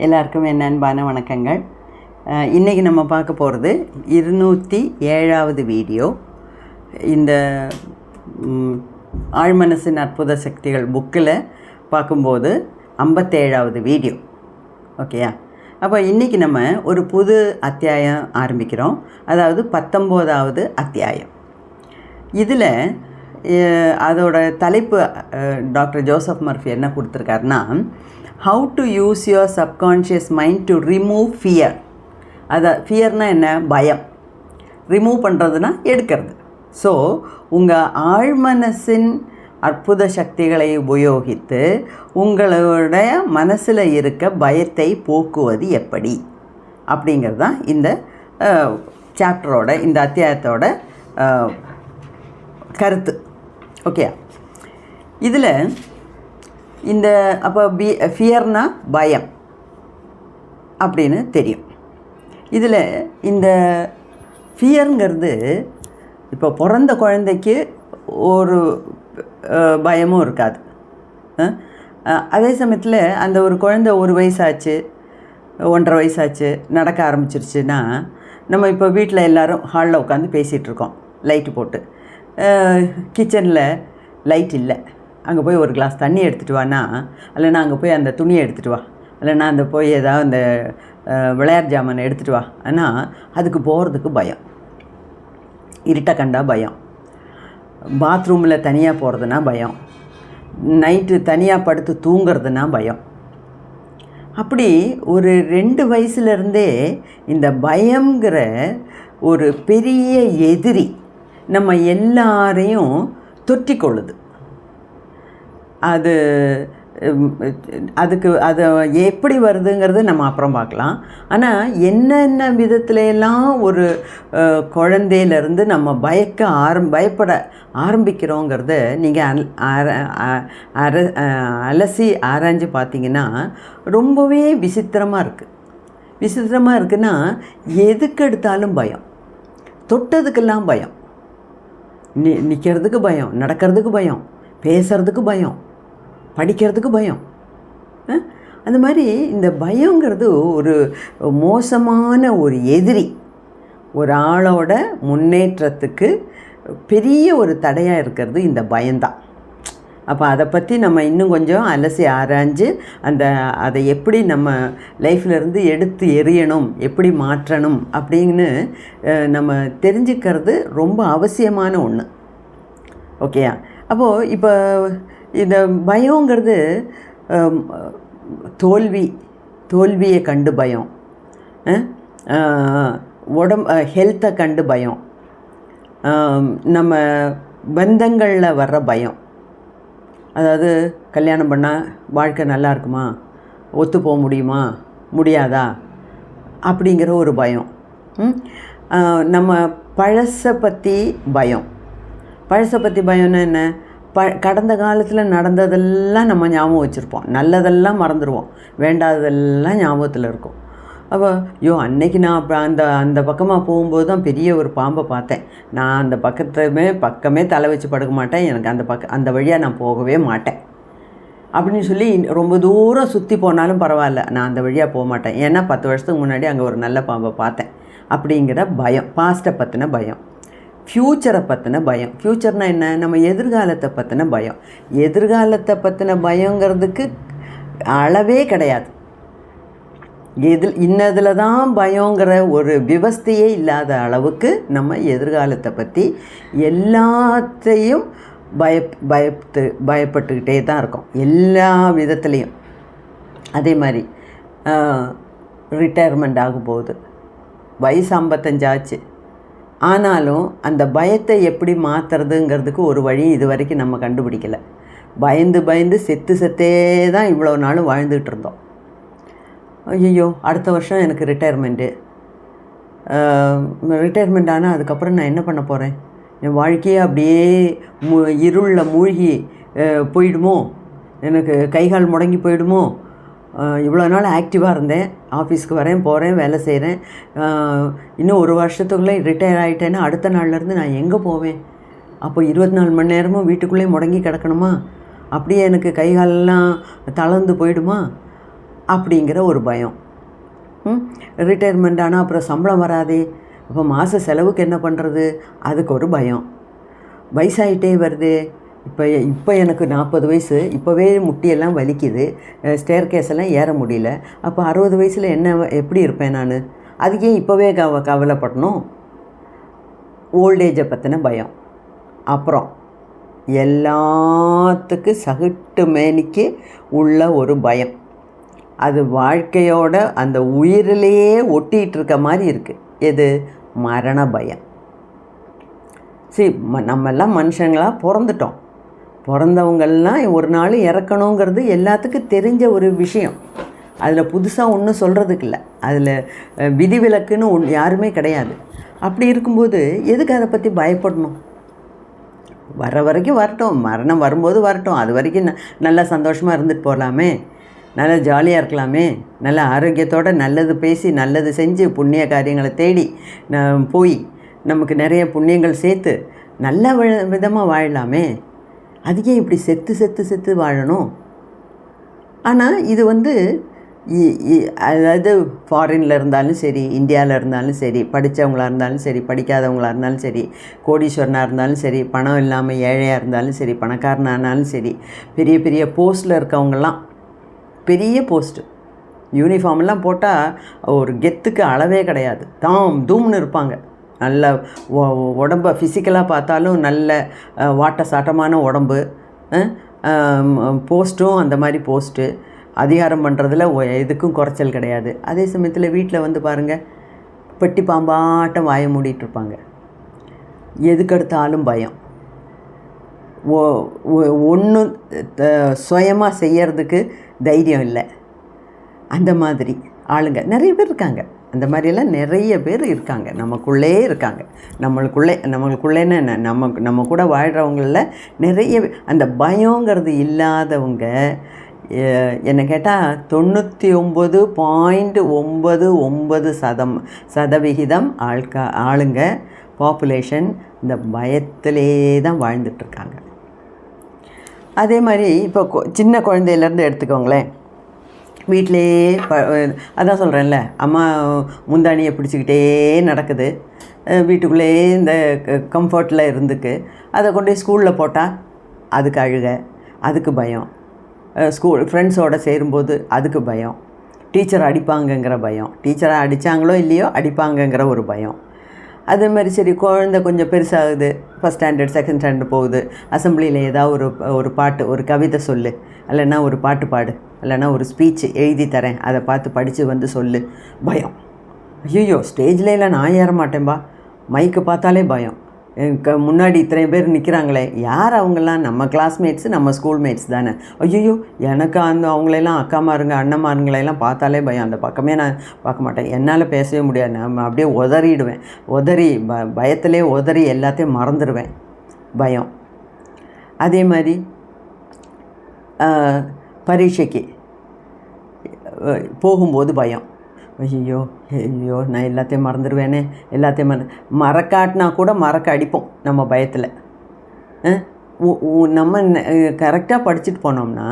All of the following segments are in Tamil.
எல்லாருக்கும் என் அன்பான வணக்கங்கள். இன்றைக்கி நம்ம பார்க்க போகிறது 207வது வீடியோ. இந்த ஆழ்மனசின் அற்புத சக்திகள் புக்கில் பார்க்கும்போது 57வது வீடியோ. ஓகேயா? அப்போ இன்றைக்கி நம்ம ஒரு புது அத்தியாயம் ஆரம்பிக்கிறோம். அதாவது 19வது அத்தியாயம். இதில் அதோட தலைப்பு டாக்டர் ஜோசப் மர்ஃபி என்ன கொடுத்துருக்காருன்னா, how to use your subconscious mind to remove fear. ஃபியர்னால் என்ன? பயம். ரிமூவ் பண்ணுறதுனா எடுக்கிறது. ஸோ உங்கள் ஆழ்மனசின் அற்புத சக்திகளை உபயோகித்து உங்களுடைய மனசில் இருக்க பயத்தை போக்குவது எப்படி அப்படிங்கிறது தான் இந்த சாப்டரோட, இந்த அத்தியாயத்தோட கருத்து. ஓகே, இதில் இந்த அப்போ ஃபியர்னா பயம் அப்படின்னு தெரியும். இதில் இந்த ஃபியருங்கிறது இப்போ பிறந்த குழந்தைக்கு ஒரு பயமும் இருக்காது. அதே சமயத்தில் அந்த ஒரு குழந்தை 1 வயசாச்சு, 1.5 வயசாச்சு, நடக்க ஆரம்பிச்சிருச்சுன்னா, நம்ம இப்போ வீட்டில் எல்லோரும் ஹாலில் உட்காந்து பேசிகிட்ருக்கோம் லைட்டு போட்டு. கிச்சனில் லைட் இல்லை, அங்கே போய் ஒரு கிளாஸ் தண்ணி எடுத்துகிட்டு வானா, இல்லைன்னா அங்கே போய் அந்த துணியை எடுத்துகிட்டு வா, இல்லைன்னா அந்த போய் ஏதாவது அந்த விளையாட்டு ஜாமானை எடுத்துகிட்டு வா. ஆனால் அதுக்கு போகிறதுக்கு பயம். இருட்டை கண்டா பயம். பாத்ரூமில் தனியாக போகிறதுனா பயம். நைட்டு தனியாக படுத்து தூங்கிறதுனா பயம். அப்படி ஒரு 2 வயசுலேருந்தே இந்த பயங்கிற ஒரு பெரிய எதிரி நம்ம எல்லாரையும் தொற்றிக்கொள்ளுது. அதுக்கு அது எப்படி வருதுங்கிறது நம்ம அப்புறம் பார்க்கலாம். ஆனால் என்னென்ன விதத்துலலாம் ஒரு குழந்தையிலேருந்து நம்ம பயப்பட ஆரம்பிக்கிறோங்கிறத நீங்கள் அலசி ஆராய்ஞ்சு பார்த்தீங்கன்னா ரொம்பவே விசித்திரமாக இருக்குது. விசித்திரமாக இருக்குன்னா, எதுக்கு எடுத்தாலும் பயம். தொட்டதுக்கெல்லாம் பயம். நிற்கிறதுக்கு பயம், நடக்கிறதுக்கு பயம், பேசுகிறதுக்கு பயம், படிக்கிறதுக்கு பயம். அந்த மாதிரி இந்த பயங்கிறது ஒரு மோசமான ஒரு எதிரி. ஒரு ஆளோட முன்னேற்றத்துக்கு பெரிய ஒரு தடையாக இருக்கிறது இந்த பயம்தான். அப்போ அதை பற்றி நம்ம இன்னும் கொஞ்சம் அலசி ஆராய்ஞ்சு அதை எப்படி நம்ம லைஃப்லேருந்து எடுத்து எறியணும், எப்படி மாற்றணும் அப்படின்னு நம்ம தெரிஞ்சுக்கிறது ரொம்ப அவசியமான ஒன்று. ஓகேயா? அப்போது இப்போ இந்த பயங்கிறது தோல்வியை கண்டு பயம், ஹெல்த்தை கண்டு பயம், நம்ம பந்தங்களில் வர்ற பயம். அதாவது கல்யாணம் பண்ணால் வாழ்க்கை நல்லா இருக்குமா, ஒத்து போக முடியுமா, முடியாதா அப்படிங்கிற ஒரு பயம். நம்ம பழசை பற்றி பயம். பழசை பற்றி பயம்னா என்ன? கடந்த காலத்தில் நடந்ததெல்லாம் நம்ம ஞாபகம் வச்சுருப்போம். நல்லதெல்லாம் மறந்துடுவோம், வேண்டாததெல்லாம் ஞாபகத்தில் இருக்கும். அப்போ அன்னைக்கு நான் அந்த பக்கமாக போகும்போது தான் பெரிய ஒரு பாம்பை பார்த்தேன். நான் அந்த பக்கமே தலை வச்சு படுக்க மாட்டேன், எனக்கு அந்த வழியாக நான் போகவே மாட்டேன் அப்படின்னு சொல்லி ரொம்ப தூரம் சுற்றி போனாலும் பரவாயில்ல, நான் அந்த வழியாக போக மாட்டேன். ஏன்னா 10 வருஷத்துக்கு முன்னாடி அங்கே ஒரு நல்ல பாம்பை பார்த்தேன் அப்படிங்கிற பயம். பாஸ்ட்டை பற்றின பயம். ஃப்யூச்சரை பற்றின பயம். ஃப்யூச்சர்னால் என்ன? நம்ம எதிர்காலத்தை பற்றின பயம். எதிர்காலத்தை பற்றின பயங்கிறதுக்கு அளவே கிடையாது. இன்னதில் தான் பயங்கிற ஒரு விவஸ்தையே இல்லாத அளவுக்கு நம்ம எதிர்காலத்தை பற்றி எல்லாத்தையும் பயப்பட்டுக்கிட்டே தான் இருக்கோம், எல்லா விதத்துலேயும். அதே மாதிரி ரிட்டையர்மெண்ட் ஆகும்போது வயசு 55 ஆச்சு, ஆனாலும் அந்த பயத்தை எப்படி மாற்றுறதுங்கிறதுக்கு ஒரு வழி இது வரைக்கும் நம்ம கண்டுபிடிக்கலை. பயந்து செத்தே தான் இவ்வளோ நாளும் வாழ்ந்துகிட்டு இருந்தோம். ஐயோ, அடுத்த வருஷம் எனக்கு ரிட்டையர்மெண்ட் ஆனால் அதுக்கப்புறம் நான் என்ன பண்ண போகிறேன்? என் வாழ்க்கையே அப்படியே இருளில் மூழ்கி போயிடுமோ, எனக்கு கைகால் முடங்கி போயிடுமோ, இவ்வளோ நாள் ஆக்டிவாக இருந்தேன், ஆஃபீஸ்க்கு வரேன், போகிறேன், வேலை செய்கிறேன், இன்னும் 1 வருஷத்துக்குள்ளே ரிட்டையர் ஆகிட்டேன்னா அடுத்த நாள்லேருந்து நான் எங்கே போவேன்? அப்போ 24 மணி நேரமும் வீட்டுக்குள்ளேயே முடங்கி கிடக்கணுமா? அப்படியே எனக்கு கைகாலெல்லாம் தளர்ந்து போயிடுமா? அப்படிங்கிற ஒரு பயம். ரிட்டையர்மெண்ட் ஆனால் அப்புறம் சம்பளம் வராதே, அப்போ மாத செலவுக்கு என்ன பண்ணுறது, அதுக்கு ஒரு பயம். வயசாகிட்டே வருது, இப்போ எனக்கு 40 வயசு, இப்போவே முட்டியெல்லாம் வலிக்குது, ஸ்டேர் கேஸெல்லாம் ஏற முடியல, அப்போ 60 வயசில் எப்படி இருப்பேன் நான், அதுக்கே இப்போவே கவலைப்படணும். ஓல்டேஜை பற்றின பயம். அப்புறம் எல்லாத்துக்கும் சகுட்டு மேனிக்கு உள்ள ஒரு பயம், அது வாழ்க்கையோட அந்த உயிரிலேயே ஒட்டிகிட்டு இருக்க மாதிரி இருக்குது. எது? மரண பயம். சரி, நம்மெல்லாம் மனுஷங்களாக பிறந்துட்டோம். பிறந்தவங்கள்லாம் ஒரு நாள் இறக்கணுங்கிறது எல்லாத்துக்கும் தெரிஞ்ச ஒரு விஷயம். அதில் புதுசாக ஒன்றும் சொல்கிறதுக்கு இல்லை, அதில் விதிவிலக்குன்னு யாருமே கிடையாது. அப்படி இருக்கும்போது எதுக்கு அதை பற்றி பயப்படணும்? வர வரைக்கும் வரட்டும், மரணம் வரும்போது வரட்டும், அது வரைக்கும் நல்லா சந்தோஷமாக இருந்துட்டு போகலாமே, நல்லா ஜாலியாக இருக்கலாமே, நல்ல ஆரோக்கியத்தோடு நல்லது பேசி நல்லது செஞ்சு புண்ணிய காரியங்களை தேடி போய் நமக்கு நிறைய புண்ணியங்கள் சேர்த்து நல்ல விதமாக வாழலாமே. அதுக்கே இப்படி செத்து செத்து செத்து வாழணும்? ஆனால் இது அதாவது ஃபாரினில் இருந்தாலும் சரி, இந்தியாவில் இருந்தாலும் சரி, படித்தவங்களாக இருந்தாலும் சரி, படிக்காதவங்களாக இருந்தாலும் சரி, கோடீஸ்வரனாக இருந்தாலும் சரி, பணம் இல்லாமல் ஏழையாக இருந்தாலும் சரி, பணக்காரனானாலும் சரி, பெரிய பெரிய போஸ்ட்டில் இருக்கவங்கெல்லாம், பெரிய போஸ்ட்டு, யூனிஃபார்மெல்லாம் போட்டால் ஒரு கெத்துக்கு அளவே கிடையாது, தாம் தூம்னு இருப்பாங்க. நல்ல உடம்பை ஃபிசிக்கலாக பார்த்தாலும் நல்ல வாட்ட சாட்டமான உடம்பு, போஸ்ட்டும் அந்த மாதிரி போஸ்ட்டு, அதிகாரம் பண்ணுறதுல எதுக்கும் குறைச்சல் கிடையாது. அதே சமயத்தில் வீட்டில் பாருங்கள், பெட்டி பாம்பாட்டம் வாயை மூடிட்டுருப்பாங்க. எதுக்கெடுத்தாலும் பயம். ஒன்றும் சுயமாக செய்யறதுக்கு தைரியம் இல்லை. அந்த மாதிரி ஆளுங்க நிறைய பேர் இருக்காங்க. அந்த மாதிரியெல்லாம் நிறைய பேர் இருக்காங்க, நமக்குள்ளே இருக்காங்க. நம்மளுக்குள்ளேன்னு என்ன, நம்ம கூட வாழ்கிறவங்களில் நிறைய அந்த பயங்கிறது இல்லாதவங்க என்னை கேட்டால் 99.99% ஆளுங்க பாப்புலேஷன் இந்த பயத்திலே தான் வாழ்ந்துட்டுருக்காங்க. அதே மாதிரி இப்போ சின்ன குழந்தையிலேருந்து எடுத்துக்கோங்களேன், வீட்டிலையே அதான் சொல்கிறேன்ல, அம்மா முந்தானியை பிடிச்சிக்கிட்டே நடக்குது, வீட்டுக்குள்ளேயே இந்த கம்ஃபர்ட்டில் இருந்துக்கு, அதை கொண்டு போய் ஸ்கூலில் போட்டால் அதுக்கு அழுக, அதுக்கு பயம், ஸ்கூல் ஃப்ரெண்ட்ஸோடு சேரும்போது அதுக்கு பயம், டீச்சர் அடிப்பாங்கங்கிற பயம், டீச்சரை அடித்தாங்களோ இல்லையோ அடிப்பாங்கங்கிற ஒரு பயம். அதே மாதிரி சரி, குழந்தை கொஞ்சம் பெருசாகுது, ஃபஸ்ட் ஸ்டாண்டர்ட் செகண்ட் ஸ்டாண்டர்ட் போகுது, அசம்பிளியில் ஏதாவது ஒரு பாட்டு, ஒரு கவிதை சொல்லு, இல்லைன்னா ஒரு பாட்டு பாடு, இல்லைன்னா ஒரு ஸ்பீச் எழுதி தரேன், அதை பார்த்து படித்து சொல்லு, பயம். ஐயோ, ஸ்டேஜில் நான் ஏற மாட்டேன்பா, மைக்கு பார்த்தாலே பயம். முன்னாடி இத்தனை பேர் நிற்கிறாங்களே, யார் அவங்கெல்லாம்? நம்ம கிளாஸ்மேட்ஸு, நம்ம ஸ்கூல் மேட்ஸ் தானே. ஐயோ, எனக்கு அவங்களெல்லாம் அக்காமாருங்க அண்ணமாருங்களெல்லாம் பார்த்தாலே பயம், அந்த பக்கமே நான் பார்க்க மாட்டேன், என்னால் பேசவே முடியாது, நான் அப்படியே உதறிடுவேன், பயத்திலே உதறி எல்லாத்தையும் மறந்துடுவேன், பயம். அதே மாதிரி பரீட்சைக்கு போகும்போது பயம். ஐயோ நான் எல்லாத்தையும் மறந்துடுவேனே, எல்லாத்தையும் மறக்காட்டினா கூட மறக்க அடிப்போம் நம்ம பயத்தில். நம்ம கரெக்டாக படிச்சுட்டு போனோம்னா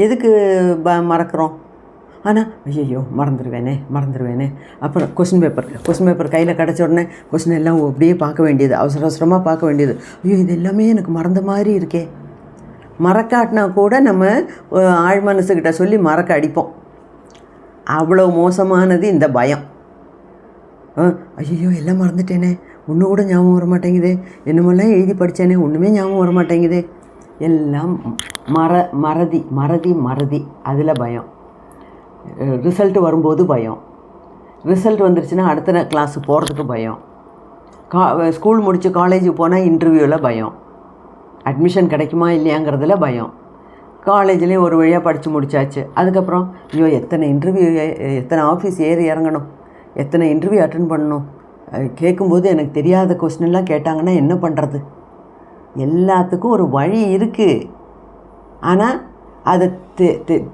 எதுக்கு மறக்கிறோம்? ஆனால் ஐயோ மறந்துடுவேனே. அப்புறம் கொஸ்டின் பேப்பர் கையில் கிடச்ச உடனே கொஸ்டின் எல்லாம் அப்படியே பார்க்க வேண்டியது, அவசரமாக பார்க்க வேண்டியது. ஐயோ, இது எல்லாமே எனக்கு மறந்த மாதிரி இருக்கே. மறக்காட்டினா கூட நம்ம ஆழ் மனசுக்கிட்ட சொல்லி மறக்க அடிப்போம். அவ்வளோ மோசமானது இந்த பயம். ஐயோ, எல்லாம் மறந்துட்டேனே, ஒன்று கூட ஞாபகம் வர மாட்டேங்குதே, என்னமெல்லாம் எழுதி படித்தேனே, ஒன்றுமே ஞாபகம் வர மாட்டேங்குதே, எல்லாம் மறதி. அதில் பயம். ரிசல்ட்டு வரும்போது பயம். ரிசல்ட் வந்துருச்சுன்னா அடுத்த கிளாஸு போகிறதுக்கு பயம். ஸ்கூல் முடித்து காலேஜுக்கு போனால் இன்டர்வியூவில் பயம். அட்மிஷன் கிடைக்குமா இல்லையாங்கிறதுல பயம். காலேஜ்லேயும் ஒரு வழியாக படித்து முடித்தாச்சு. அதுக்கப்புறம் ஐயோ, எத்தனை இன்டர்வியூ, எத்தனை ஆஃபீஸ் ஏறி இறங்கணும், எத்தனை இன்டர்வியூ அட்டன் பண்ணணும், கேட்கும்போது எனக்கு தெரியாத கொஸ்டின்லாம் கேட்டாங்கன்னா என்ன பண்ணுறது? எல்லாத்துக்கும் ஒரு வழி இருக்குது. ஆனால் அதை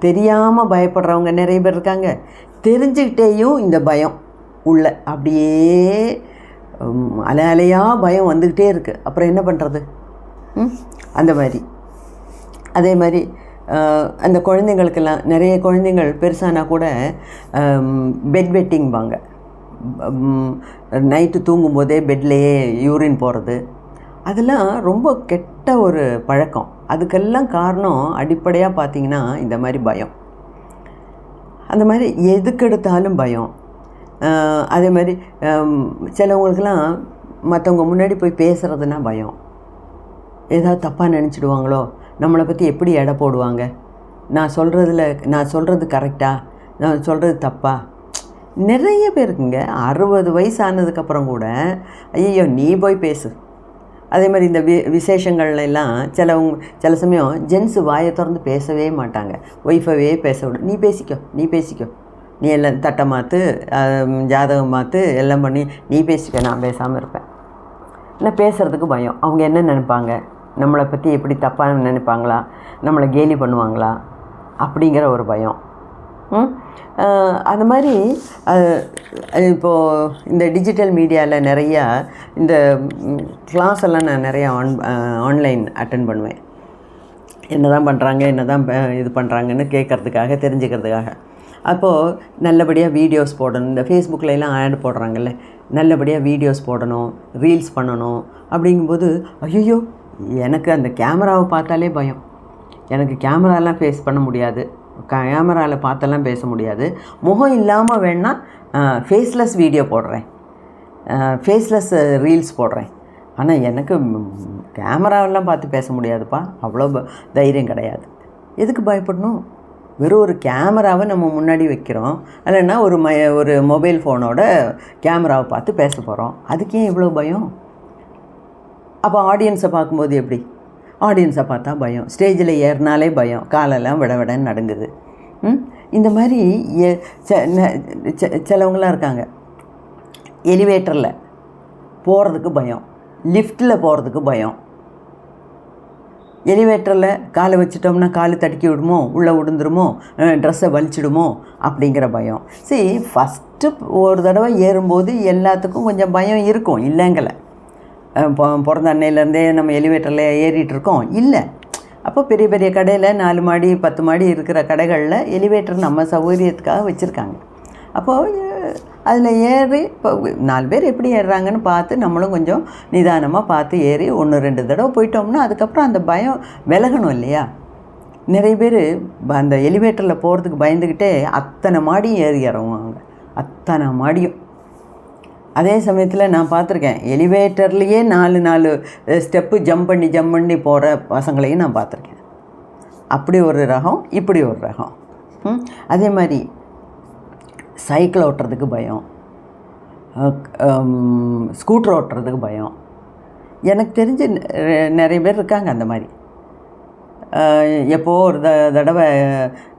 தெரியாமல் பயப்படுறவங்க நிறைய பேர் இருக்காங்க. தெரிஞ்சுக்கிட்டேயும் இந்த பயம் உள்ள அப்படியே அலையாக பயம் வந்துக்கிட்டே இருக்குது. அப்புறம் என்ன பண்ணுறது? அந்த மாதிரி. அதே மாதிரி அந்த குழந்தைங்களுக்கெல்லாம் நிறைய குழந்தைங்கள் பெருசானா கூட பெட் வெட்டிங்பாங்க. நைட்டு தூங்கும்போதே பெட்லேயே யூரின் போகிறது, அதெல்லாம் ரொம்ப கெட்ட ஒரு பழக்கம். அதுக்கெல்லாம் காரணம் அடிப்படையாக பார்த்திங்கன்னா இந்த மாதிரி பயம். அந்த மாதிரி எதுக்கெடுத்தாலும் பயம். அதே மாதிரி சிலவங்களுக்கெல்லாம் மற்றவங்க முன்னாடி போய் பேசுகிறதுனா பயம். ஏதாவது தப்பாக நினச்சிடுவாங்களோ, நம்மளை பற்றி எப்படி எடை போடுவாங்க, நான் சொல்கிறது கரெக்டா, நான் சொல்கிறது தப்பா. நிறைய பேருக்குங்க 60 வயசு ஆனதுக்கப்புறம் கூட ஐயோ நீ போய் பேசு. அதே மாதிரி இந்த விசேஷங்கள்லாம் சில சமயம் ஜென்ஸு வாயை திறந்து பேசவே மாட்டாங்க. ஒய்ஃபவே பேச விடு, நீ பேசிக்கோ, நீ எல்லாம் தட்டை மாற்று, ஜாதகம் மாற்று, எல்லாம் பண்ணி நீ பேசிக்க, நான் பேசாமல் இருப்பேன். இல்லை, பேசுகிறதுக்கு பயம். அவங்க என்ன நினைப்பாங்க, நம்மளை பற்றி எப்படி தப்பாக நினைப்பாங்களா, நம்மளை கேலி பண்ணுவாங்களா, அப்படிங்கிற ஒரு பயம். அந்த மாதிரி இப்போது இந்த டிஜிட்டல் மீடியாவில் நிறையா இந்த கிளாஸ் எல்லாம் நான் நிறையா ஆன்லைன் அட்டென்ட் பண்ணுவேன். என்ன தான் பண்ணுறாங்க, என்ன தான் இது பண்ணுறாங்கன்னு கேட்குறதுக்காக, தெரிஞ்சுக்கிறதுக்காக. அப்போது நல்லபடியாக வீடியோஸ் போடணும். இந்த ஃபேஸ்புக்கிலலாம் ஆட் போடுறாங்கல்ல, நல்லபடியாக வீடியோஸ் போடணும், ரீல்ஸ் பண்ணணும். அப்படிங்கும்போது ஐயோ எனக்கு அந்த கேமராவை பார்த்தாலே பயம். எனக்கு கேமராலாம் ஃபேஸ் பண்ண முடியாது, கேமராவில் பார்த்தெல்லாம் பேச முடியாது. முகம் இல்லாமல் வேணால் ஃபேஸ்லெஸ் வீடியோ போடுறேன், ஃபேஸ்லெஸ் ரீல்ஸ் போடுறேன். ஆனால் எனக்கு கேமராவெல்லாம் பார்த்து பேச முடியாதுப்பா, அவ்வளோ தைரியம் கிடையாது. எதுக்கு பயப்படணும்? வெறும் ஒரு கேமராவை நம்ம முன்னாடி வைக்கிறோம், இல்லைன்னா ஒரு மொபைல் ஃபோனோட கேமராவை பார்த்து பேச போகிறோம். அதுக்கே இவ்வளோ பயம்? அப்போ ஆடியன்ஸை பார்க்கும்போது எப்படி? ஆடியன்ஸை பார்த்தா பயம், ஸ்டேஜில் ஏறினாலே பயம், காலெல்லாம் விடன்னு நடுங்குது. இந்த மாதிரி சிலவங்களாம் இருக்காங்க. எலிவேட்டரில் போகிறதுக்கு பயம், லிஃப்ட்டில் போகிறதுக்கு பயம். எலிவேட்டரில் காலை வச்சிட்டோம்னா கால் தடுக்கி விடுமோ, உள்ளே விழுந்துருமோ, ட்ரெஸ்ஸை வலிச்சிடுமோ அப்படிங்கிற பயம். சரி, ஃபஸ்ட்டு ஒரு தடவை ஏறும்போது எல்லாத்துக்கும் கொஞ்சம் பயம் இருக்கும், இல்லைங்கலை. பிறந்த அன்னையிலேருந்தே நம்ம எலிவேட்டரில் ஏறிட்டுருக்கோம் இல்லை. அப்போ பெரிய பெரிய கடையில் 4 மாடி 10 மாடி இருக்கிற கடைகளில் எலிவேட்டர் நம்ம சௌகரியத்துக்காக வச்சுருக்காங்க. அப்போது அதில் ஏறி இப்போ 4 பேர் எப்படி ஏறுறாங்கன்னு பார்த்து நம்மளும் கொஞ்சம் நிதானமாக பார்த்து ஏறி 1-2 தடவை போயிட்டோம்னா அதுக்கப்புறம் அந்த பயம் விலகணும் இல்லையா? நிறைய பேர் அந்த எலிவேட்டரில் போகிறதுக்கு பயந்துக்கிட்டே அத்தனை மாடியும் ஏறி இறங்குவாங்க, அத்தனை மாடியும். அதே சமயத்தில் நான் பார்த்துருக்கேன், எலிவேட்டர்லேயே 4 ஸ்டெப்பு ஜம்ப் பண்ணி போகிற பசங்களையும் நான் பார்த்துருக்கேன். அப்படி ஒரு ரகம், இப்படி ஒரு ரகம். அதே மாதிரி சைக்கிள் ஓட்டுறதுக்கு பயம், ஸ்கூட்டர் ஓட்டுறதுக்கு பயம். எனக்கு தெரிஞ்சு நிறைய பேர் இருக்காங்க அந்த மாதிரி. எப்போது ஒரு தடவை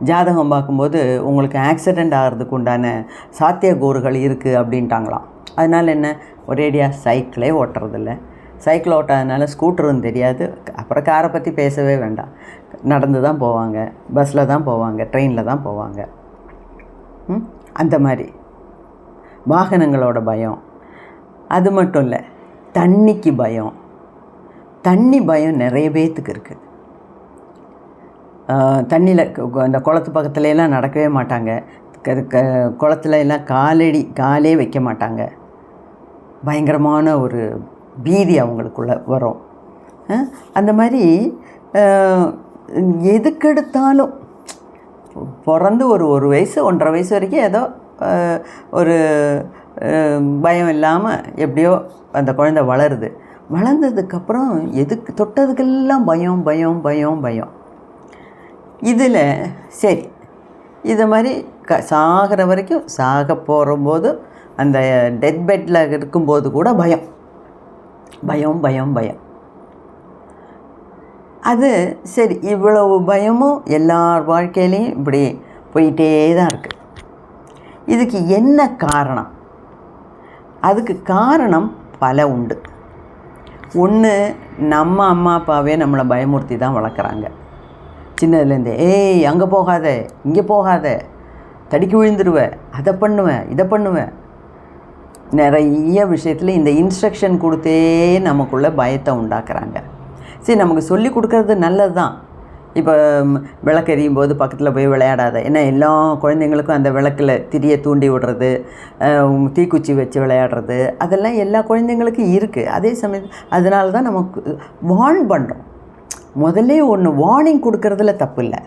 ஜாதகம் பார்க்கும்போது உங்களுக்கு ஆக்சிடெண்ட் ஆகிறதுக்கு உண்டான சாத்தியக்கூறுகள் இருக்குது அப்படின்ட்டாங்களாம். அதனால் என்ன, ஒரேடியாக சைக்கிளே ஓட்டுறதில்ல. சைக்கிள் ஓட்டாதனால ஸ்கூட்டரும் தெரியாது, அப்புறம் காரை பற்றி பேசவே வேண்டாம். நடந்து தான் போவாங்க, பஸ்ஸில் தான் போவாங்க, ட்ரெயினில் தான் போவாங்க. அந்த மாதிரி வாகனங்களோட பயம். அது மட்டும் இல்லை, தண்ணிக்கு பயம். தண்ணி பயம் நிறைய பேர்த்துக்கு இருக்குது. தண்ணியில் அந்த குளத்து பக்கத்துலலாம் நடக்கவே மாட்டாங்க, குளத்துல எல்லாம் காலே வைக்க மாட்டாங்க. பயங்கரமான ஒரு பீதி அவங்களுக்குள்ள வரும். அந்த மாதிரி எதுக்கெடுத்தாலும் பிறந்து ஒரு வயசு 1.5 வயசு வரைக்கும் ஏதோ ஒரு பயம் இல்லாமல் எப்படியோ அந்த குழந்தை வளருது. வளர்ந்ததுக்கப்புறம் எதுக்கு தொட்டதுக்கெல்லாம் பயம் பயம் பயம் பயம். இதில் சரி, இதை மாதிரி சாகிற வரைக்கும் சாக போகும்போது அந்த டெத் பெட்டில் இருக்கும்போது கூட பயம் பயம் பயம் பயம். அது சரி, இவ்வளவு பயமும் எல்லார் வாழ்க்கையிலையும் இப்படி போயிட்டே தான் இருக்குது. இதுக்கு என்ன காரணம்? அதுக்கு காரணம் பல உண்டு. ஒன்று, நம்ம அம்மா அப்பாவே நம்மளை பயமுறுத்தி தான் வளர்க்குறாங்க சின்னதுலேருந்தே. ஏய் அங்கே போகாத, இங்கே போகாத, தடுக்கி விழுந்துருவேன், அதை பண்ணுவேன், இதை பண்ணுவேன். நிறைய விஷயத்தில் இந்த இன்ஸ்ட்ரக்ஷன் கொடுத்தே நமக்குள்ளே பயத்தை உண்டாக்குறாங்க. சரி, நமக்கு சொல்லி கொடுக்கறது நல்லது தான். இப்போ விளக்கெரியும் போது பக்கத்தில் போய் விளையாடாத. ஏன்னா எல்லா குழந்தைங்களுக்கும் அந்த விளக்கில் திரியை தூண்டி விடுறது, தீக்குச்சி வச்சு விளையாடுறது, அதெல்லாம் எல்லா குழந்தைங்களுக்கும் இருக்குது. அதே சமயம் அதனால தான் நமக்கு வார்ன் பண்ணுறோம். முதல்ல ஒன்று வார்னிங் கொடுக்கறதுல தப்பு இல்லை.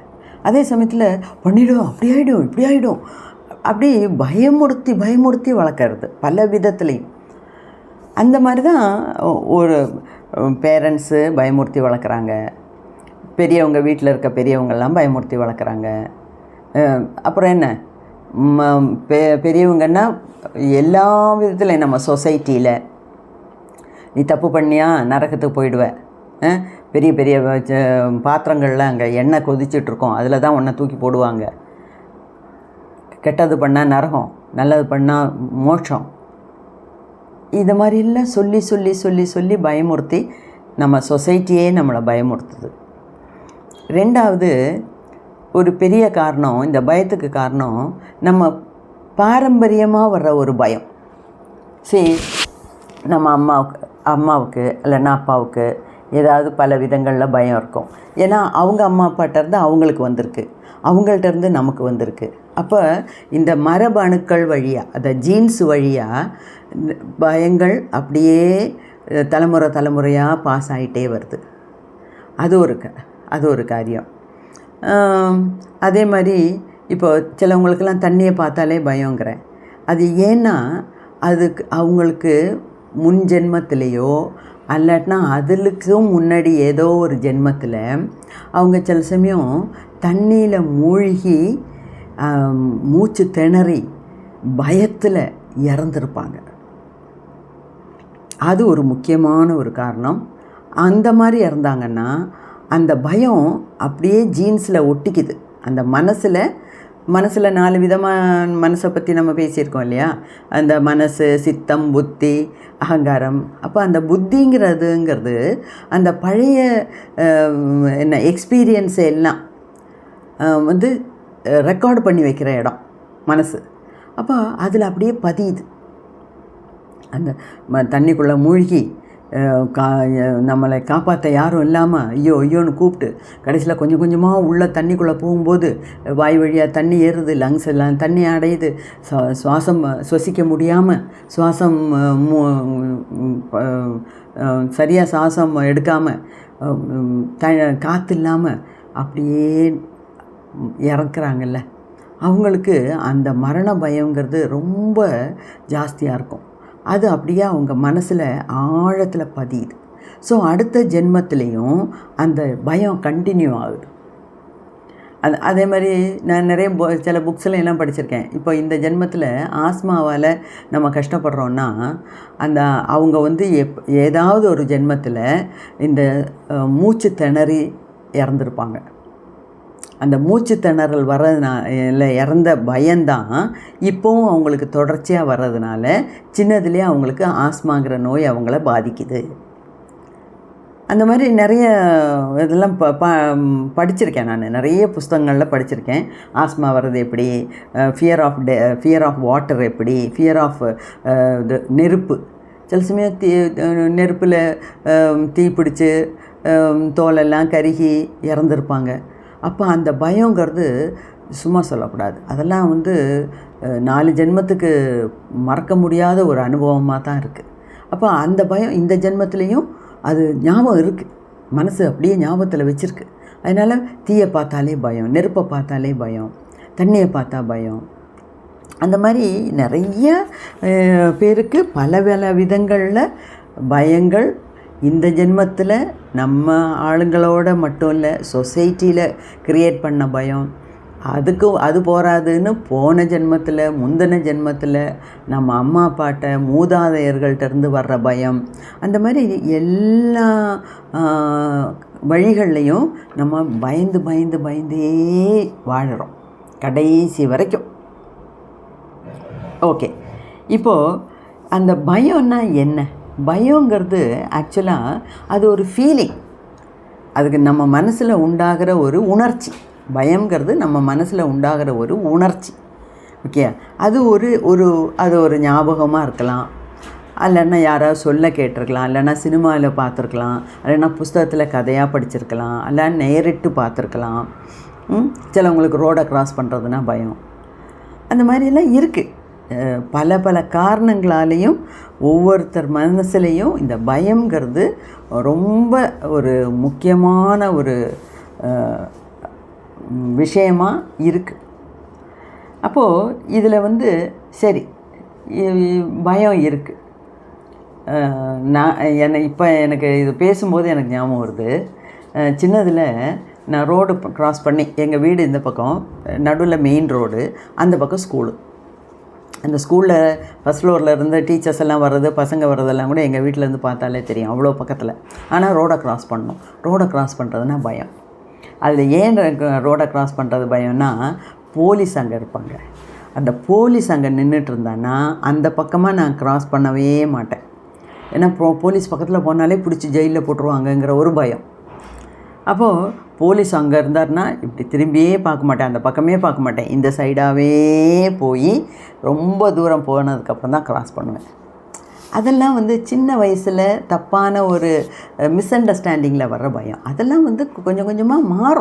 அதே சமயத்தில் பண்ணிவிடும், அப்படி ஆகிடும், இப்படி ஆகிடும், அப்படி பயமுறுத்தி வளர்க்குறது பல விதத்துலேயும். அந்த மாதிரி தான் ஒரு பேரண்ட்ஸு பயமுறுத்தி வளர்க்குறாங்க, பெரியவங்க வீட்டில் இருக்க பெரியவங்கள்லாம் பயமுறுத்தி வளர்க்குறாங்க. அப்புறம் என்ன, பெரியவங்கன்னா எல்லா விதத்துலையும் நம்ம சொசைட்டியில் நீ தப்பு பண்ணியா நரகத்துக்கு போயிடுவேன், பெரிய பெரிய பாத்திரங்களில் அங்கே எண்ணெய் கொதிச்சிட்ருக்கோம், அதில் தான் உன்னை தூக்கி போடுவாங்க, கெட்டது பண்ணால் நரகம், நல்லது பண்ணால் மோட்சம், இது மாதிரிலாம் சொல்லி சொல்லி சொல்லி சொல்லி பயமுறுத்தி நம்ம சொசைட்டியே நம்மளை பயமுறுத்துது. ரெண்டாவது ஒரு பெரிய காரணம், இந்த பயத்துக்கு காரணம் நம்ம பாரம்பரியமாக வர்ற ஒரு பயம். சரி, நம்ம அம்மாவுக்கு இல்லைன்னா அப்பாவுக்கு ஏதாவது பல விதங்களில் பயம் இருக்கும். ஏன்னா அவங்க அம்மா அப்பாட்டேருந்து அவங்களுக்கு வந்திருக்கு, அவங்கள்ட்டேருந்து நமக்கு வந்திருக்கு. அப்போ இந்த மரபணுக்கள் வழியாக, அந்த ஜீன்ஸ் வழியாக பயங்கள் அப்படியே தலைமுறையாக பாஸ் ஆகிட்டே வருது. அது ஒரு காரியம். அதே மாதிரி இப்போ சிலவங்களுக்கெல்லாம் தண்ணியை பார்த்தாலே பயங்கிறேன். அது ஏன்னா அதுக்கு அவங்களுக்கு முன் ஜென்மத்திலேயோ அல்லாட்டினா அதுக்கும் முன்னாடி ஏதோ ஒரு ஜென்மத்தில் அவங்க சில சமயம் தண்ணியில் மூழ்கி மூச்சு திணறி பயத்தில் இறந்துருப்பாங்க. அது ஒரு முக்கியமான ஒரு காரணம். அந்த மாதிரி இறந்தாங்கன்னா அந்த பயம் அப்படியே ஜீன்ஸில் ஒட்டிக்குது. அந்த மனசில் 4 விதமாக மனசை பற்றி நம்ம பேசியிருக்கோம் இல்லையா? அந்த மனசு, சித்தம், புத்தி, அகங்காரம். அப்போ அந்த புத்திங்கிறதுங்கிறது அந்த பழைய எக்ஸ்பீரியன்ஸ் எல்லாம் ரெக்கார்டு பண்ணி வைக்கிற இடம் மனசு. அப்போ அதில் அப்படியே பதியுது. அந்த தண்ணிக்குள்ளே மூழ்கி நம்மளை காப்பாற்ற யாரும் இல்லாமல் ஐயோன்னு கூப்பிட்டு கடைசியில் கொஞ்சம் கொஞ்சமாக உள்ள தண்ணிக்குள்ளே போகும்போது வாய் வழியாக தண்ணி ஏறுது, லங்ஸ் எல்லாம் தண்ணி அடையுது, சுவாசம் சுவாசிக்க முடியாமல் சுவாசம் சரியாக சுவாசம் எடுக்காமல் காற்று இல்லாமல் அப்படியே இறக்குறாங்கல்ல, அவங்களுக்கு அந்த மரண பயங்கிறது ரொம்ப ஜாஸ்தியாக இருக்கும். அது அப்படியே அவங்க மனசில் ஆழத்தில் பதியுது. ஸோ அடுத்த ஜென்மத்திலையும் அந்த பயம் கண்டினியூ ஆகுது. அதே மாதிரி நான் நிறைய சில புக்ஸில் எல்லாம் படிச்சிருக்கேன். இப்போ இந்த ஜென்மத்தில் ஆஸ்மாவால் நம்ம கஷ்டப்படுறோன்னா அவங்க ஏதாவது ஒரு ஜென்மத்தில் இந்த மூச்சு திணறி இறந்துருப்பாங்க. அந்த மூச்சு திணறல் வர்றதுனால இறந்த பயம்தான் இப்போவும் அவங்களுக்கு தொடர்ச்சியாக வர்றதுனால சின்னதுலேயே அவங்களுக்கு ஆஸ்மாங்கிற நோய் அவங்கள பாதிக்குது. அந்த மாதிரி நிறைய இதெல்லாம் படிச்சிருக்கேன். நான் நிறைய புஸ்தகங்களில் படிச்சிருக்கேன். ஆஸ்மா வர்றது எப்படி, ஃபியர் ஆஃப் வாட்டர் எப்படி, ஃபியர் ஆஃப் நெருப்பு. சில சமயம் நெருப்பில் தீ பிடிச்சி தோலெல்லாம் கருகி இறந்துருப்பாங்க. அப்போ அந்த பயங்கிறது சும்மா சொல்லக்கூடாது. அதெல்லாம் 4 ஜென்மத்துக்கு மறக்க முடியாத ஒரு அனுபவமாக தான் இருக்குது. அப்போ அந்த பயம் இந்த ஜென்மத்துலேயும் அது ஞாபகம் இருக்குது, மனசு அப்படியே ஞாபகத்தில் வச்சுருக்கு. அதனால் தீயை பார்த்தாலே பயம், நெருப்பை பார்த்தாலே பயம், தண்ணியை பார்த்தா பயம். அந்த மாதிரி நிறைய பேருக்கு பல விதங்களில் பயங்கள் இந்த ஜென்மத்தில் நம்ம ஆளுங்களோட மட்டும் இல்லை, சொசைட்டியில் க்ரியேட் பண்ண பயம். அது போகாதுன்னு போன ஜென்மத்தில், முந்தின ஜென்மத்தில் நம்ம அம்மா அப்பாட்ட, மூதாதையர்கள்ட்டேருந்து வர்ற பயம். அந்த மாதிரி எல்லா வழிகள்லையும் நம்ம பயந்தே வாழுறோம் கடைசி வரைக்கும். ஓகே, இப்போது அந்த பயம்னா என்ன? பயங்கிறது ஆக்சுவலாக அது ஒரு ஃபீலிங், அதுக்கு நம்ம மனசில் உண்டாகிற ஒரு உணர்ச்சி. பயங்கிறது நம்ம மனசில் உண்டாகிற ஒரு உணர்ச்சி. ஓகே, அது ஒரு ஞாபகமாக இருக்கலாம், இல்லைன்னா யாராவது சொல்ல கேட்டிருக்கலாம், இல்லைன்னா சினிமாவில் பார்த்துருக்கலாம், இல்லைன்னா புஸ்தகத்தில் கதையாக படிச்சிருக்கலாம், இல்லை நேரிட்டு பார்த்துருக்கலாம். சிலவங்களுக்கு ரோடை க்ராஸ் பண்ணுறதுனா பயம். அந்த மாதிரியெல்லாம் இருக்குது. பல பல காரணங்களாலேயும் ஒவ்வொருத்தர் மனசுலேயும் இந்த பயங்கிறது ரொம்ப ஒரு முக்கியமான ஒரு விஷயமாக இருக்குது. அப்போது இதில் சரி, பயம் இருக்குது. எனக்கு இது பேசும்போது எனக்கு ஞாபகம் வருது. சின்னதில் நான் ரோடு க்ராஸ் பண்ணி, எங்கள் வீடு இந்த பக்கம், நடுவில் மெயின் ரோடு, அந்த பக்கம் ஸ்கூலு. அந்த ஸ்கூலில் ஃபஸ்ட் ஃப்ளோரில் இருந்து டீச்சர்ஸ் எல்லாம் வர்றது, பசங்க வர்றதெல்லாம் கூட எங்கள் வீட்டிலேருந்து பார்த்தாலே தெரியும், அவ்வளோ பக்கத்தில். ஆனால் ரோடை க்ராஸ் பண்ணணும். ரோடை க்ராஸ் பண்ணுறதுனா பயம். அதில் ஏன் ரோடை க்ராஸ் பண்ணுறது பயம்னா, போலீஸ் அங்கே இருப்பாங்க. அந்த போலீஸ் அங்கே நின்றுட்டு இருந்தான்னா அந்த பக்கமாக நான் க்ராஸ் பண்ணவே மாட்டேன். ஏன்னா போலீஸ் பக்கத்தில் போனாலே பிடிச்சி ஜெயிலில் போட்டுருவாங்கங்கிற ஒரு பயம். அப்போது போலீஸ் அங்கே இருந்தார்னா இப்படி திரும்பியே பார்க்க மாட்டேன், அந்த பக்கமே பார்க்க மாட்டேன், இந்த சைடாகவே போய் ரொம்ப தூரம் போனதுக்கப்புறம் தான் க்ராஸ் பண்ணுவேன். அதெல்லாம் சின்ன வயசில் தப்பான ஒரு மிஸ் அண்டர்ஸ்டாண்டிங்கில் வர்ற பயம். அதெல்லாம் கொஞ்சம் கொஞ்சமாக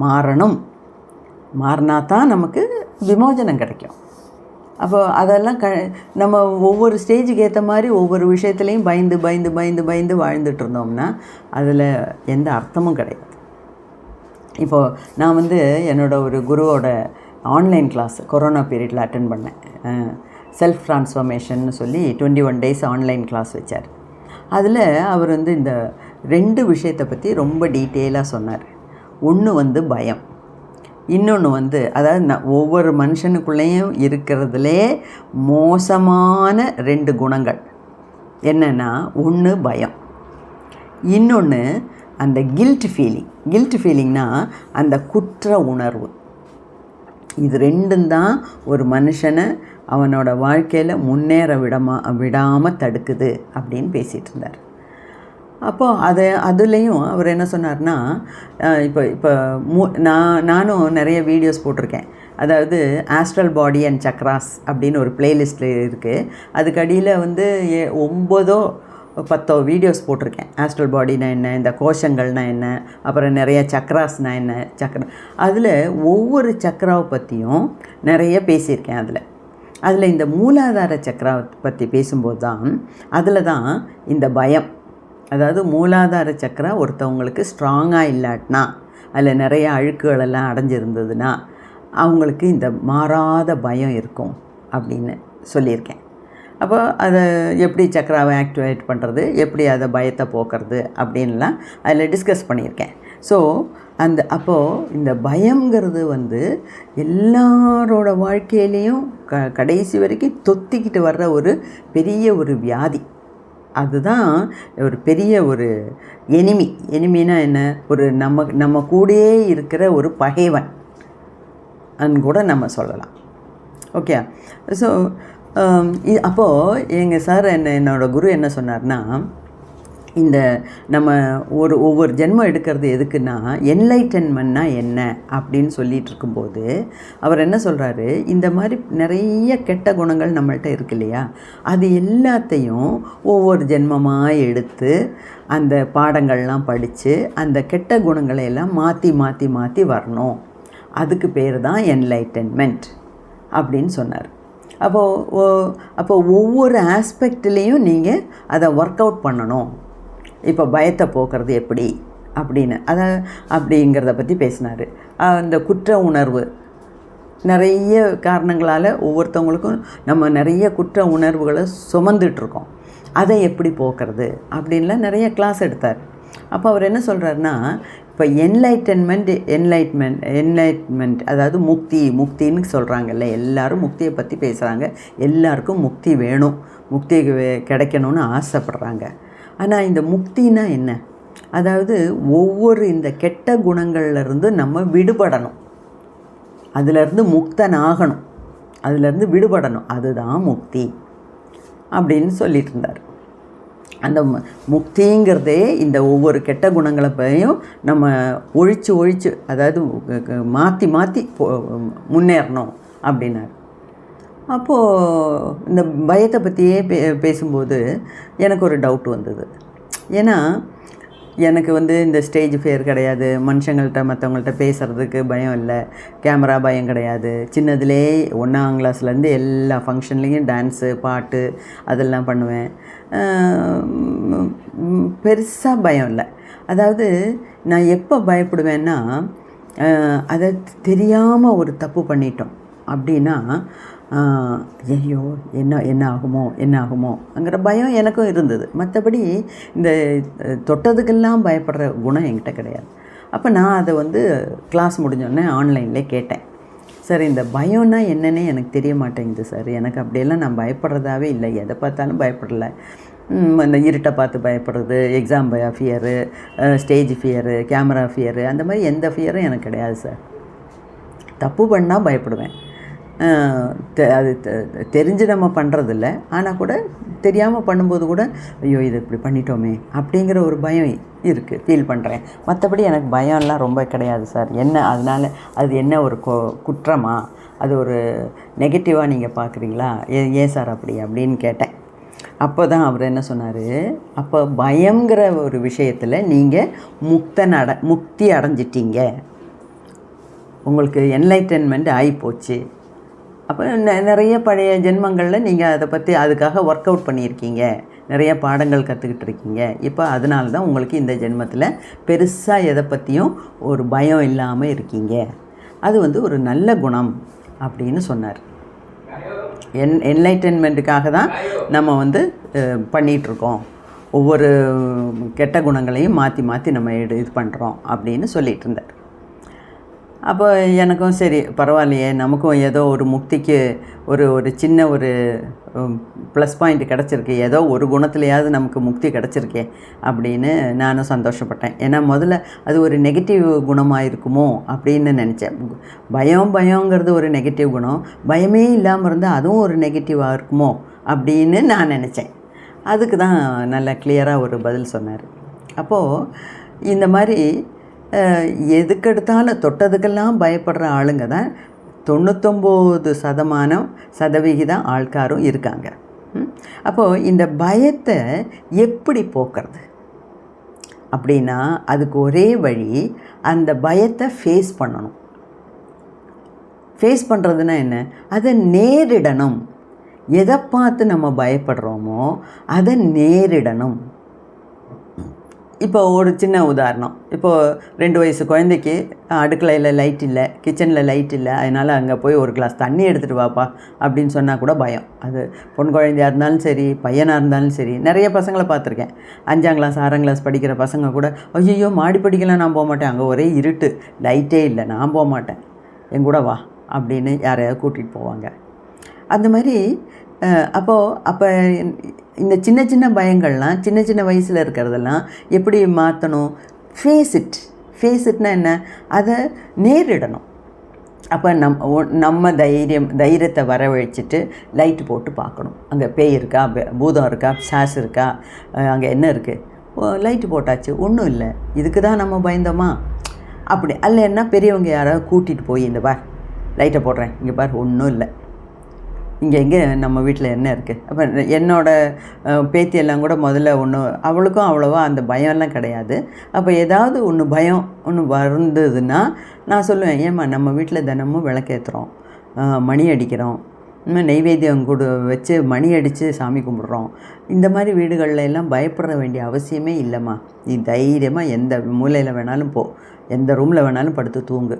மாறணும். மாறினா தான் நமக்கு விமோசனம் கிடைக்கும். அப்போ அதெல்லாம் நம்ம ஒவ்வொரு ஸ்டேஜுக்கு ஏற்ற மாதிரி ஒவ்வொரு விஷயத்துலையும் பயந்து பயந்து பயந்து பயந்து வாழ்ந்துட்டு இருந்தோம்னா அதில் எந்த அர்த்தமும் கிடையாது. இப்போது நான் என்னோடய ஒரு குருவோட ஆன்லைன் கிளாஸ் கொரோனா பீரியடில் அட்டென்ட் பண்ணேன். செல்ஃப் ட்ரான்ஸ்ஃபர்மேஷன் சொல்லி 21 days ஆன்லைன் கிளாஸ் வச்சார். அதில் அவர் இந்த 2 விஷயத்தை பற்றி ரொம்ப டீட்டெயிலாக சொன்னார். ஒன்று பயம், இன்னொன்று அதாவது ஒவ்வொரு மனுஷனுக்குள்ளேயும் இருக்கிறதுலே மோசமான 2 குணங்கள் என்னென்னா, ஒன்று பயம், இன்னொன்று அந்த கில்ட் ஃபீலிங்னா அந்த குற்ற உணர்வு. இது 2ம் தான் ஒரு மனுஷனை அவனோட வாழ்க்கையில் முன்னேற விடாமல் தடுக்குது அப்படின்னு பேசிகிட்டு இருந்தார். அப்போது அதுலேயும் அவர் என்ன சொன்னார்னா, இப்போ நானும் நிறைய வீடியோஸ் போட்டிருக்கேன். அதாவது ஆஸ்ட்ரல் பாடி அண்ட் சக்ராஸ் அப்படின்னு ஒரு பிளேலிஸ்ட்டில் இருக்குது. அதுக்கு அடியில் 9 or 10 வீடியோஸ் போட்டிருக்கேன். ஆஸ்ட்ரல் பாடினா என்ன, இந்த கோஷங்கள்னா என்ன, அப்புறம் நிறைய சக்ராஸ்னா என்ன, அதில் ஒவ்வொரு சக்ராவை பற்றியும் நிறைய பேசியிருக்கேன். அதில் இந்த மூலாதார சக்ராவை பற்றி பேசும்போது தான் அதில் தான் இந்த பயம், அதாவது மூலாதார சக்கரா ஒருத்தவங்களுக்கு ஸ்ட்ராங்காக இல்லாட்டினா, அதில் நிறைய அழுக்குகளெல்லாம் அடைஞ்சிருந்ததுன்னா அவங்களுக்கு இந்த மாறாத பயம் இருக்கும் அப்படின்னு சொல்லியிருக்கேன். அப்போ அதை எப்படி சக்கராவை ஆக்டிவேட் பண்ணுறது, எப்படி அதை பயத்தை போக்குறது அப்படின்லாம் அதில் டிஸ்கஸ் பண்ணியிருக்கேன். ஸோ அப்போது இந்த பயங்கிறது எல்லாரோட வாழ்க்கையிலையும் கடைசி வரைக்கும் தொத்திக்கிட்டு வர்ற ஒரு பெரிய ஒரு வியாதி. அதுதான் ஒரு பெரிய ஒரு எனிமினா என்ன, ஒரு நம்ம கூடயே இருக்கிற ஒரு பகைவன் கூட நம்ம சொல்லலாம். ஓகே. ஸோ அப்போது எங்கள் சார் என்னோட குரு என்ன சொன்னார்னா, இந்த நம்ம ஒவ்வொரு ஜென்மம் எடுக்கிறது எதுக்குன்னா என்லைட்டன்மெண்ட்னா என்ன அப்படின்னு சொல்லிகிட்டு இருக்கும்போது அவர் என்ன சொல்கிறாரு, இந்த மாதிரி நிறைய கெட்ட குணங்கள் நம்மள்கிட்ட இருக்கு இல்லையா, அது எல்லாத்தையும் ஒவ்வொரு ஜென்மமாக எடுத்து அந்த பாடங்கள்லாம் படித்து அந்த கெட்ட குணங்களை எல்லாம் மாற்றி மாற்றி மாற்றி வரணும். அதுக்கு பேர் தான் என்லைட்டன்மெண்ட் அப்படின்னு சொன்னார். அப்போது ஒவ்வொரு ஆஸ்பெக்ட்லேயும் நீங்கள் அதை ஒர்க் அவுட் பண்ணணும். இப்போ பயத்தை போக்குறது எப்படி அப்படின்னு அப்படிங்கிறத பற்றி பேசினார். அந்த குற்ற உணர்வு, நிறைய காரணங்களால் ஒவ்வொருத்தவங்களுக்கும் நம்ம நிறைய குற்ற உணர்வுகளை சுமந்துட்டுருக்கோம், அதை எப்படி போக்குறது அப்படின்லாம் நிறைய கிளாஸ் எடுத்தார். அப்போ அவர் என்ன சொல்கிறாருன்னா, இப்போ என்லைட்மெண்ட் அதாவது முக்தின்னு சொல்கிறாங்கல்ல, எல்லோரும் முக்தியை பற்றி பேசுகிறாங்க, எல்லாருக்கும் முக்தி வேணும், முக்தி கிடைக்கணும்னு ஆசைப்படுறாங்க. ஆனால் இந்த முக்தினா என்ன, அதாவது ஒவ்வொரு இந்த கெட்ட குணங்கள்லேருந்து நம்ம விடுபடணும், அதிலேருந்து முக்தனாகணும், அதிலேருந்து விடுபடணும், அதுதான் முக்தி அப்படின்னு சொல்லிட்டு இருந்தார். அந்த முக்திங்கிறதே இந்த ஒவ்வொரு கெட்ட குணங்களை பற்றியும் நம்ம ஒழிச்சு அதாவது மாற்றி மாற்றி முன்னேறணும் அப்படின்னார். அப்போது இந்த பயத்தை பற்றியே பேசும்போது எனக்கு ஒரு டவுட் வந்தது. ஏன்னா எனக்கு இந்த ஸ்டேஜ் ஃபியர் கிடையாது, மனுஷங்கள்கிட்ட மற்றவங்கள்ட்ட பேசுகிறதுக்கு பயம் இல்லை, கேமரா பயம் கிடையாது. சின்னதுலே 1ஆம் கிளாஸ்லேருந்து எல்லா ஃபங்க்ஷன்லேயும் டான்ஸு பாட்டு அதெல்லாம் பண்ணுவேன். பெருசாக பயம் இல்லை. அதாவது நான் எப்போ பயப்படுவேன்னா, அதை தெரியாமல் ஒரு தப்பு பண்ணிட்டோம் அப்படின்னா, ஐயோ என்ன ஆகுமோங்கிற பயம் எனக்கும் இருந்தது. மற்றபடி இந்த தொட்டதுக்கெல்லாம் பயப்படுற குணம் என்கிட்ட கிடையாது. அப்போ நான் அதை கிளாஸ் முடிஞ்சோடனே ஆன்லைன்லேயே கேட்டேன். சார், இந்த பயம்னா என்னன்னே எனக்கு தெரிய மாட்டேங்குது சார். எனக்கு அப்படியெல்லாம் நான் பயப்படுறதாவே இல்லை, எதை பார்த்தாலும் பயப்படலை. இந்த இருட்டை பார்த்து பயப்படுறது, exam fear, stage fear, camera fear, அந்த மாதிரி எந்த ஃபியரும் எனக்கு கிடையாது சார். தப்பு பண்ணால் பயப்படுவேன். அது தெரிஞ்சு நம்ம பண்ணுறதில்ல, ஆனால் கூட தெரியாமல் பண்ணும்போது கூட ஐயோ இது இப்படி பண்ணிட்டோமே அப்படிங்கிற ஒரு பயம் இருக்குது, ஃபீல் பண்ணுறேன். மற்றபடி எனக்கு பயம்லாம் ரொம்ப கிடையாது சார். அதனால் அது என்ன ஒரு குற்றமா, அது ஒரு நெகட்டிவாக நீங்கள் பார்க்குறீங்களா, ஏன் சார் அப்படின்னு கேட்டேன். அப்போ தான் அவர் என்ன சொன்னார், அப்போ பயங்கிற ஒரு விஷயத்தில் நீங்கள் முக்தி அடைஞ்சிட்டீங்க, உங்களுக்கு என்லைட்டன்மெண்ட் ஆகிப்போச்சு. அப்போ நிறைய பழைய ஜென்மங்களில் நீங்கள் அதை பற்றி அதுக்காக ஒர்க் அவுட் பண்ணியிருக்கீங்க, நிறைய பாடங்கள் கற்றுக்கிட்டு இருக்கீங்க. இப்போ அதனால தான் உங்களுக்கு இந்த ஜென்மத்தில் பெருசாக எதை பற்றியும் ஒரு பயம் இல்லாமல் இருக்கீங்க. அது ஒரு நல்ல குணம் அப்படின்னு சொன்னார். என்லைட்டன்மெண்ட்டுக்காக தான் நம்ம பண்ணிகிட்ருக்கோம். ஒவ்வொரு கெட்ட குணங்களையும் மாற்றி மாற்றி நம்ம இது பண்ணுறோம் அப்படின்னு சொல்லிகிட்டு இருந்தார். அப்போ எனக்கும் சரி பரவாயில்லையே, நமக்கும் ஏதோ ஒரு முக்திக்கு ஒரு சின்ன ஒரு ப்ளஸ் பாயிண்ட் கிடச்சிருக்கு, ஏதோ ஒரு குணத்துலையாவது நமக்கு முக்தி கிடச்சிருக்கே அப்படின்னு நானும் சந்தோஷப்பட்டேன். ஏன்னா முதல்ல அது ஒரு நெகட்டிவ் குணமாக இருக்குமோ அப்படின்னு நினச்சேன். பயங்கிறது ஒரு நெகட்டிவ் குணம், பயமே இல்லாமல் இருந்தால் அதுவும் ஒரு நெகட்டிவாக இருக்குமோ அப்படின்னு நான் நினச்சேன். அதுக்கு தான் நல்ல கிளியராக ஒரு பதில் சொன்னார். அப்போது இந்த மாதிரி எதுக்கெடுத்தாலும் தொட்டதுக்கெல்லாம் பயப்படுற ஆளுங்க தான் 99% ஆள்காரும் இருக்காங்க. அப்போது இந்த பயத்தை எப்படி போக்குறது அப்படின்னா, அதுக்கு ஒரே வழி அந்த பயத்தை ஃபேஸ் பண்ணணும். ஃபேஸ் பண்ணுறதுன்னா என்ன, அதை நேரிடணும். எதை பார்த்து நம்ம பயப்படுறோமோ அதை நேரிடணும். இப்போ ஒரு சின்ன உதாரணம், இப்போது 2 வயசு குழந்தைக்கு அடுக்கலையில் லைட் இல்லை, கிச்சனில் லைட் இல்லை, அதனால் அங்கே போய் ஒரு கிளாஸ் தண்ணி எடுத்துகிட்டு வாப்பா அப்படின்னு சொன்னால் கூட பயம். அது பொன் குழந்தையாக இருந்தாலும் சரி, பையனாக இருந்தாலும் சரி. நிறைய பசங்களை பார்த்துருக்கேன், 5ஆம் கிளாஸ் 6ஆம் கிளாஸ் படிக்கிற பசங்க கூட ஐயோ மாடி படிக்கலாம் நான் போக மாட்டேன், அங்கே ஒரே இருட்டு, லைட்டே இல்லை, நான் போக மாட்டேன், என் கூட வா அப்படின்னு யாரையாவது கூட்டிகிட்டு போவாங்க. அந்த மாதிரி அப்போ இந்த சின்ன சின்ன பயங்கள்லாம் சின்ன சின்ன வயசில் இருக்கிறதெல்லாம் எப்படி மாற்றணும்? ஃபேஸ் இட்னா என்ன, அதை நேரிடணும். அப்போ நம்ம தைரியத்தை வரவழைச்சிட்டு லைட்டு போட்டு பார்க்கணும். அங்கே பேய் இருக்கா, பூதம் இருக்கா, சாஸ் இருக்கா, அங்கே என்ன இருக்குது, லைட்டு போட்டாச்சு, ஒன்றும் இல்லை, இதுக்கு தான் நம்ம பயந்தோமா அப்படி. அல்ல பெரியவங்க யாராவது கூட்டிகிட்டு போய் இந்த பார் லைட்டை போடுறேன், இங்கே பார் ஒன்றும் இல்லை, இங்கே நம்ம வீட்டில் என்ன இருக்குது. அப்போ என்னோடய பேத்தியெல்லாம் கூட முதல்ல அவளுக்கும் அவ்வளோவா அந்த பயம்லாம் கிடையாது. அப்போ ஏதாவது பயம் வந்ததுன்னா நான் சொல்லுவேன், ஏம்மா நம்ம வீட்டில் தினமும் விளக்கேற்றுறோம், மணி அடிக்கிறோம், நெய்வேத்தியம் வச்சு மணி அடித்து சாமி கும்பிட்றோம், இந்த மாதிரி வீடுகளில் எல்லாம் பயப்பட வேண்டிய அவசியமே இல்லைம்மா, நீ தைரியமாக எந்த மூலையில் வேணாலும் போ, எந்த ரூமில் வேணாலும் படுத்து தூங்கு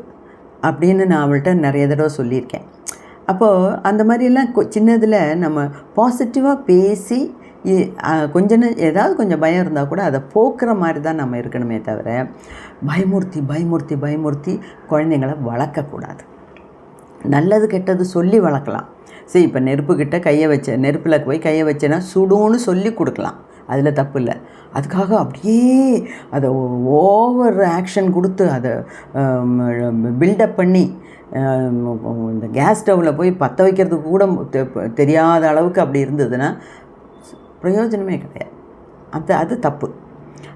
அப்படின்னு நான் அவள்கிட்ட நிறைய தடவை சொல்லியிருக்கேன். அப்போது அந்த மாதிரியெல்லாம் சின்னதில் நம்ம பாசிட்டிவாக பேசி ஏதாவது கொஞ்சம் பயம் இருந்தால் கூட அதை போக்குற மாதிரி தான் நம்ம இருக்கணுமே தவிர பயமுறுத்தி குழந்தைங்களை வளர்க்கக்கூடாது. நல்லது கெட்டது சொல்லி வளர்க்கலாம். சரி, இப்போ நெருப்பில் போய் கையை வச்சேன்னா சுடுன்னு சொல்லி கொடுக்கலாம், அதில் தப்பு இல்லை. அதுக்காக அப்படியே அதை ஓவர் ஆக்ஷன் கொடுத்து அதை பில்டப் பண்ணி இந்த கேஸ் ஸ்டவ்வில் போய் பற்ற வைக்கிறதுக்கு கூட தெரியாத அளவுக்கு அப்படி இருந்ததுன்னா பிரயோஜனமே கிடையாது. அது தப்பு.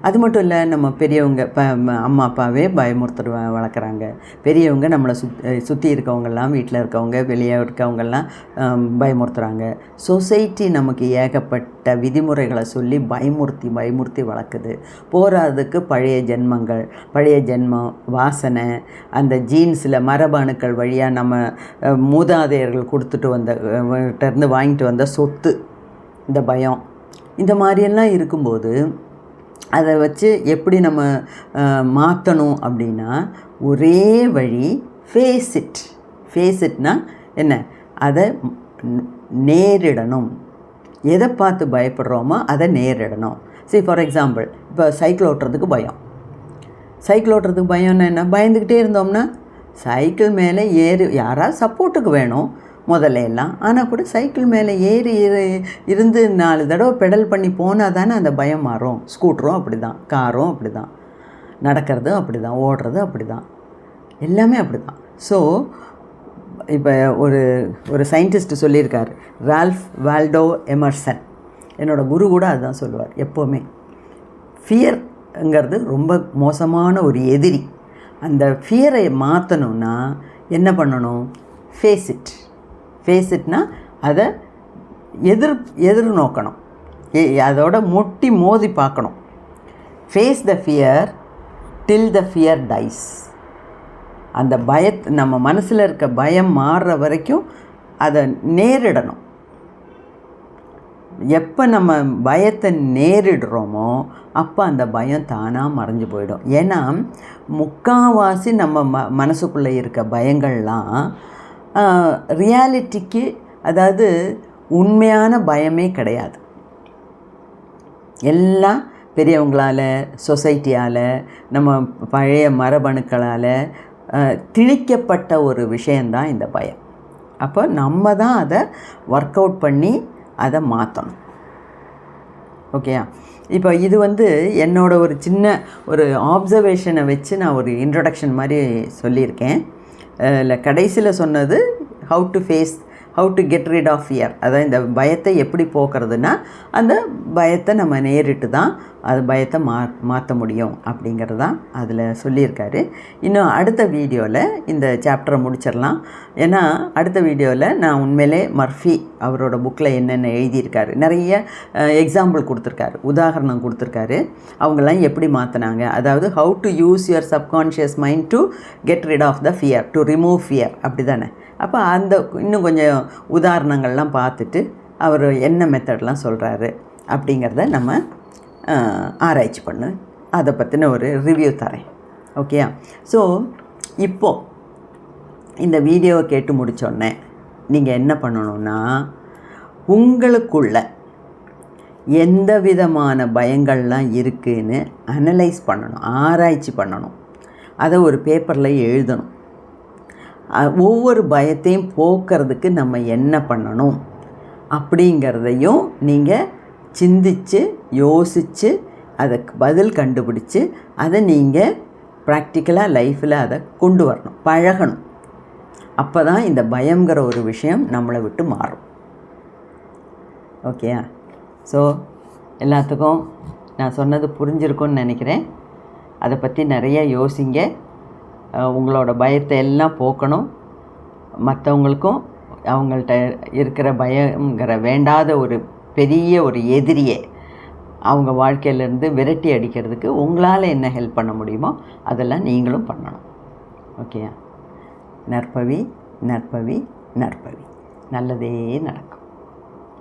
அது மட்டும் இல்லை, நம்ம பெரியவங்க அம்மா அப்பாவே பயமுறுத்துற வளர்க்குறாங்க. பெரியவங்க நம்மளை சுற்றி இருக்கவங்கெல்லாம், வீட்டில் இருக்கவங்க, வெளியே இருக்கவங்கெல்லாம் பயமுறுத்துகிறாங்க. சொசைட்டி நமக்கு ஏகப்பட்ட விதிமுறைகளை சொல்லி பயமுறுத்தி வளர்க்குது. போகிறதுக்கு பழைய ஜென்மங்கள், பழைய ஜென்மம், வாசனை, அந்த ஜீன்ஸில் மரபணுக்கள் வழியாக நம்ம மூதாதையர்கள் கொடுத்துட்டு வந்தகிட்டேருந்து வாங்கிட்டு வந்த சொத்து இந்த பயம். இந்த மாதிரியெல்லாம் இருக்கும்போது அதை வச்சு எப்படி நம்ம மாற்றணும் அப்படின்னா, ஒரே வழி ஃபேஸ் இட்னா என்ன, அதை நேரிடணும். எதை பார்த்து பயப்படுறோமோ அதை நேரிடணும். ஃபார் எக்ஸாம்பிள், இப்போ சைக்கிள் ஓட்டுறதுக்கு பயம்னா என்ன? பயந்துக்கிட்டே இருந்தோம்னா சைக்கிள் மேலே யாராவது சப்போர்ட்டுக்கு வேணும் முதல்ல எல்லாம். ஆனால் கூட சைக்கிள் மேலே இருந்து 4 தடவை பெடல் பண்ணி போனால் தானே அந்த பயம் மாறும். ஸ்கூட்டரும் அப்படி தான், காரும் அப்படி தான், நடக்கிறதும் அப்படி தான், ஓடுறதும் அப்படி தான், எல்லாமே அப்படி தான். ஸோ இப்போ ஒரு சயின்டிஸ்ட்டு சொல்லியிருக்கார், ரால்ஃப் வால்டோ எமர்சன். என்னோடய குரு கூட அதுதான் சொல்லுவார் எப்போவுமே. ஃபியர்ங்கிறது ரொம்ப மோசமான ஒரு எதிரி. அந்த ஃபியரை மாற்றணுன்னா என்ன பண்ணணும்? ஃபேஸ் இட்னா அதை எதிர்நோக்கணும், அதோட மோதி பார்க்கணும். Face the fear till the fear dies. அந்த நம்ம மனசில் இருக்க பயம் மாறுற வரைக்கும் அதை நேரிடணும். எப்போ நம்ம பயத்தை நேரிடுறோமோ அப்போ அந்த பயம் தானாக மறைஞ்சு போயிடும். ஏன்னா முக்கால்வாசி நம்ம மனசுக்குள்ளே இருக்க பயங்கள்லாம் ரியாலிட்டிக்கு, அதாவது உண்மையான பயமே கிடையாது. எல்லாம் பெரியவங்களால், சொசைட்டியால், நம்ம பழைய மரபணுக்களால் திணிக்கப்பட்ட ஒரு விஷயந்தான் இந்த பயம். அப்போ நம்ம தான் அதை ஒர்க் அவுட் பண்ணி அதை மாற்றணும். ஓகேயா? இப்போ இது என்னோட ஒரு சின்ன ஒரு ஆப்சர்வேஷனை வச்சு நான் ஒரு இன்ட்ரொடக்ஷன் மாதிரி சொல்லியிருக்கேன். இல்லை, கடைசியில் சொன்னது how to get rid of fear. அதாவது இந்த பயத்தை எப்படி போக்குறதுன்னா, அந்த பயத்தை நம்ம நேரிட்டு தான் அது பயத்தை மாற்ற முடியும் அப்படிங்கிறது தான் அதில் சொல்லியிருக்காரு. இன்னும் அடுத்த வீடியோவில் இந்த சாப்டரை முடிச்சிடலாம். ஏன்னா அடுத்த வீடியோவில் நான் உண்மையிலே மர்ஃபி அவரோட புக்கில் என்னென்ன எழுதியிருக்காரு, நிறைய எக்ஸாம்பிள் கொடுத்துருக்காரு, உதாரணம் கொடுத்துருக்காரு. அவங்களாம் எப்படி மாற்றினாங்க, அதாவது how to use your subconscious mind to get rid of the fear, to remove fear, அப்படி தானே. அப்போ அந்த இன்னும் கொஞ்சம் உதாரணங்கள்லாம் பார்த்துட்டு அவர் என்ன மெத்தட்லாம் சொல்கிறாரு அப்படிங்கிறத நம்ம ஆராய்ச்சி பண்ணு, அதை பற்றின ஒரு ரிவ்யூ தரேன். ஓகேயா? ஸோ இப்போது இந்த வீடியோவை கேட்டு முடித்தோடனே நீங்கள் என்ன பண்ணணுன்னா, உங்களுக்குள்ள எந்த விதமான பயங்கள்லாம் இருக்குதுன்னு அனலைஸ் பண்ணணும், ஆராய்ச்சி பண்ணணும். அதை ஒரு பேப்பரில் எழுதணும். ஒவ்வொரு பயத்தையும் போக்குறதுக்கு நம்ம என்ன பண்ணணும் அப்படிங்கிறதையும் நீங்கள் சிந்தித்து யோசித்து அதுக்கு பதில் கண்டுபிடிச்சி அதை நீங்கள் ப்ராக்டிக்கலாக லைஃப்பில் அதை கொண்டு வரணும், பழகணும். அப்போ தான் இந்த பயங்கிற ஒரு விஷயம் நம்மளை விட்டு மாறும். ஓகேயா? ஸோ எல்லாத்துக்கும் நான் சொன்னது புரிஞ்சிருக்கும்னு நினைக்கிறேன். அதை பற்றி நிறைய யோசிங்க. உங்களோட பயத்தை எல்லாம் போக்கணும். மற்றவங்களுக்கும் அவங்கள்ட்ட இருக்கிற பயங்கிற வேண்டாத ஒரு பெரிய ஒரு எதிரியை அவங்க வாழ்க்கையிலேருந்து விரட்டி அடிக்கிறதுக்கு உங்களால் என்ன ஹெல்ப் பண்ண முடியுமோ அதெல்லாம் நீங்களும் பண்ணணும். ஓகேயா? நற்பவி நற்பவி நற்பவி. நல்லதே நடக்கும்.